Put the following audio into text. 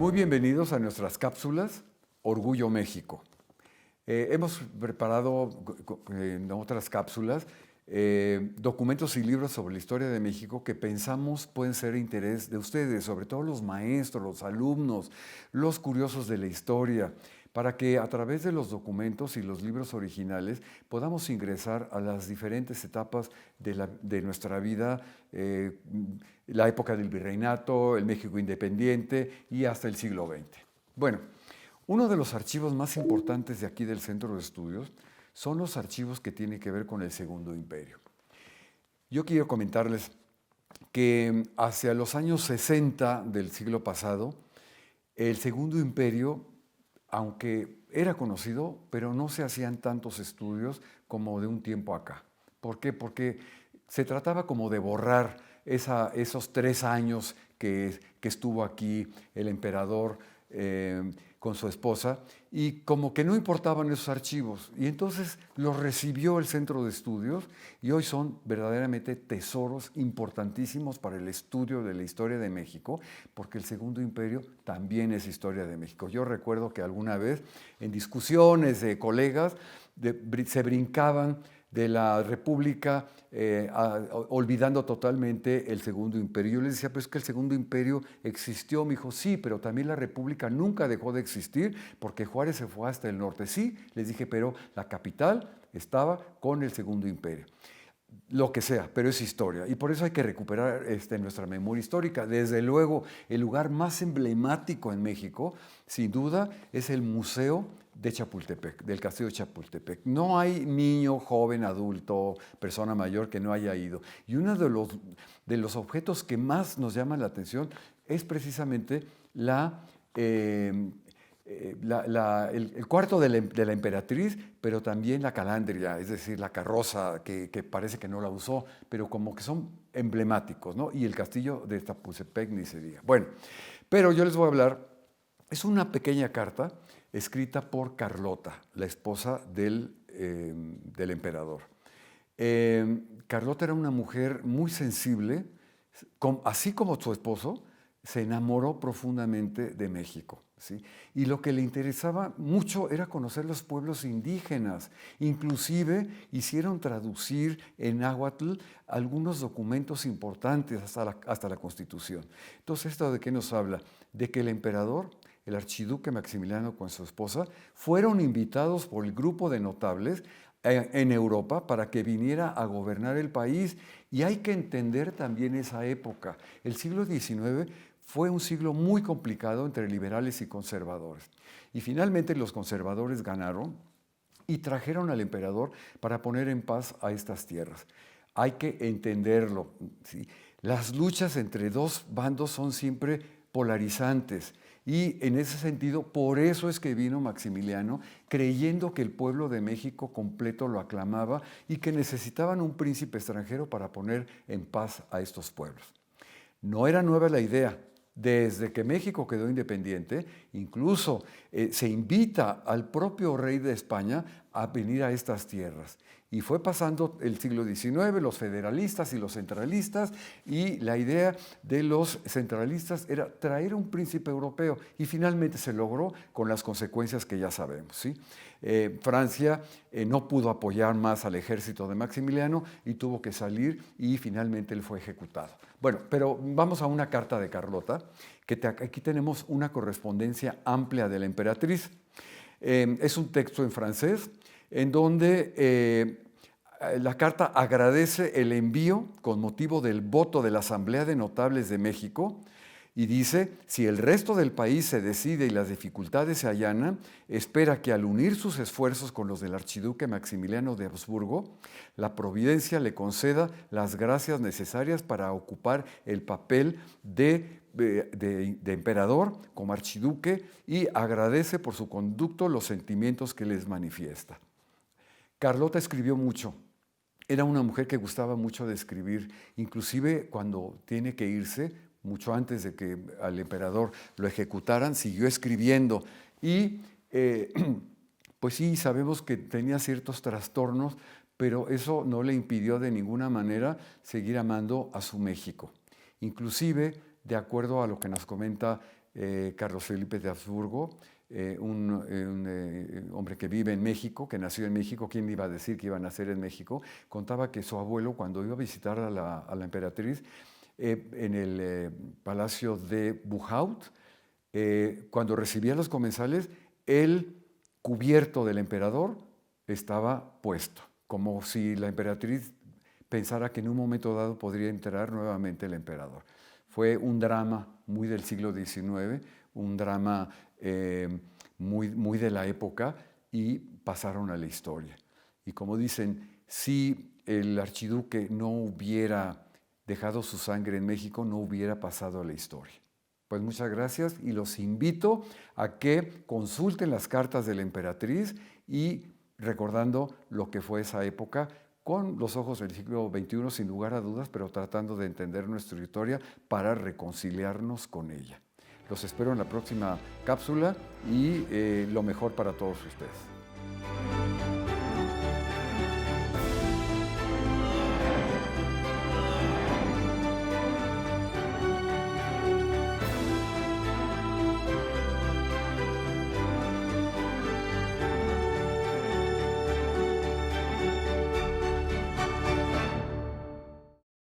Muy bienvenidos a nuestras cápsulas Orgullo México. Hemos preparado en otras cápsulas documentos y libros sobre la historia de México que pensamos pueden ser de interés de ustedes, sobre todo los maestros, los alumnos, los curiosos de la historia, para que a través de los documentos y los libros originales podamos ingresar a las diferentes etapas de nuestra vida, la época del virreinato, el México independiente y hasta el siglo XX. Bueno, uno de los archivos más importantes de aquí del Centro de Estudios son los archivos que tienen que ver con el Segundo Imperio. Yo quiero comentarles que hacia los años 60 del siglo pasado, el Segundo Imperio, aunque era conocido, pero no se hacían tantos estudios como de un tiempo acá. ¿Por qué? Porque se trataba como de borrar esos 3 años que estuvo aquí el emperador con su esposa, y como que no importaban esos archivos. Y entonces los recibió el Centro de Estudios y hoy son verdaderamente tesoros importantísimos para el estudio de la historia de México, porque el Segundo Imperio también es historia de México. Yo recuerdo que alguna vez en discusiones de colegas se brincaban de la República, olvidando totalmente el Segundo Imperio. Yo les decía, pero es que el Segundo Imperio existió. Me dijo, sí, pero también la República nunca dejó de existir porque Juárez se fue hasta el norte. Sí, les dije, pero la capital estaba con el Segundo Imperio. Lo que sea, pero es historia. Y por eso hay que recuperar nuestra memoria histórica. Desde luego, el lugar más emblemático en México, sin duda, es el Museo de Chapultepec, del Castillo de Chapultepec. No hay niño, joven, adulto, persona mayor que no haya ido. Y uno de los objetos que más nos llama la atención es precisamente el cuarto de la emperatriz, pero también la calandria, es decir, la carroza que parece que no la usó, pero como que son emblemáticos, ¿no? Y el castillo de Chapultepec ni se diga. Bueno, pero yo les voy a hablar, es una pequeña carta escrita por Carlota, la esposa del emperador. Carlota era una mujer muy sensible, así como su esposo, se enamoró profundamente de México, ¿sí? Y lo que le interesaba mucho era conocer los pueblos indígenas. Inclusive hicieron traducir en náhuatl algunos documentos importantes hasta la Constitución. Entonces, ¿esto de qué nos habla? De que el emperador, el archiduque Maximiliano con su esposa, fueron invitados por el grupo de notables en Europa para que viniera a gobernar el país. Y hay que entender también esa época. El siglo XIX fue un siglo muy complicado entre liberales y conservadores. Y finalmente los conservadores ganaron y trajeron al emperador para poner en paz a estas tierras. Hay que entenderlo, ¿sí? Las luchas entre dos bandos son siempre polarizantes. Y en ese sentido, por eso es que vino Maximiliano, creyendo que el pueblo de México completo lo aclamaba y que necesitaban un príncipe extranjero para poner en paz a estos pueblos. No era nueva la idea. Desde que México quedó independiente, incluso se invita al propio rey de España a venir a estas tierras. Y fue pasando el siglo XIX, los federalistas y los centralistas, y la idea de los centralistas era traer un príncipe europeo, y finalmente se logró con las consecuencias que ya sabemos, ¿sí? Francia no pudo apoyar más al ejército de Maximiliano y tuvo que salir y finalmente él fue ejecutado. Bueno, pero vamos a una carta de Carlota, que aquí tenemos una correspondencia amplia de la emperatriz. Es un texto en francés en donde la carta agradece el envío con motivo del voto de la Asamblea de Notables de México y dice, si el resto del país se decide y las dificultades se allanan, espera que al unir sus esfuerzos con los del archiduque Maximiliano de Habsburgo, la providencia le conceda las gracias necesarias para ocupar el papel de emperador como archiduque y agradece por su conducto los sentimientos que les manifiesta. Carlota escribió mucho. Era una mujer que gustaba mucho de escribir, inclusive cuando tiene que irse, mucho antes de que al emperador lo ejecutaran, siguió escribiendo. Y pues sí, sabemos que tenía ciertos trastornos, pero eso no le impidió de ninguna manera seguir amando a su México. Inclusive, de acuerdo a lo que nos comenta Carlos Felipe de Habsburgo, un hombre que vive en México, que nació en México. ¿Quién iba a decir que iba a nacer en México? Contaba que su abuelo, cuando iba a visitar a la emperatriz en el palacio de Bujaut, cuando recibía a los comensales, el cubierto del emperador estaba puesto, como si la emperatriz pensara que en un momento dado podría entrar nuevamente el emperador. Fue un drama muy del siglo XIX, un drama muy de la época, y pasaron a la historia. Y como dicen, si el archiduque no hubiera dejado su sangre en México, no hubiera pasado a la historia. Pues muchas gracias y los invito a que consulten las cartas de la emperatriz y recordando lo que fue esa época con los ojos del siglo XXI, sin lugar a dudas, pero tratando de entender nuestra historia para reconciliarnos con ella. Los espero en la próxima cápsula y lo mejor para todos ustedes.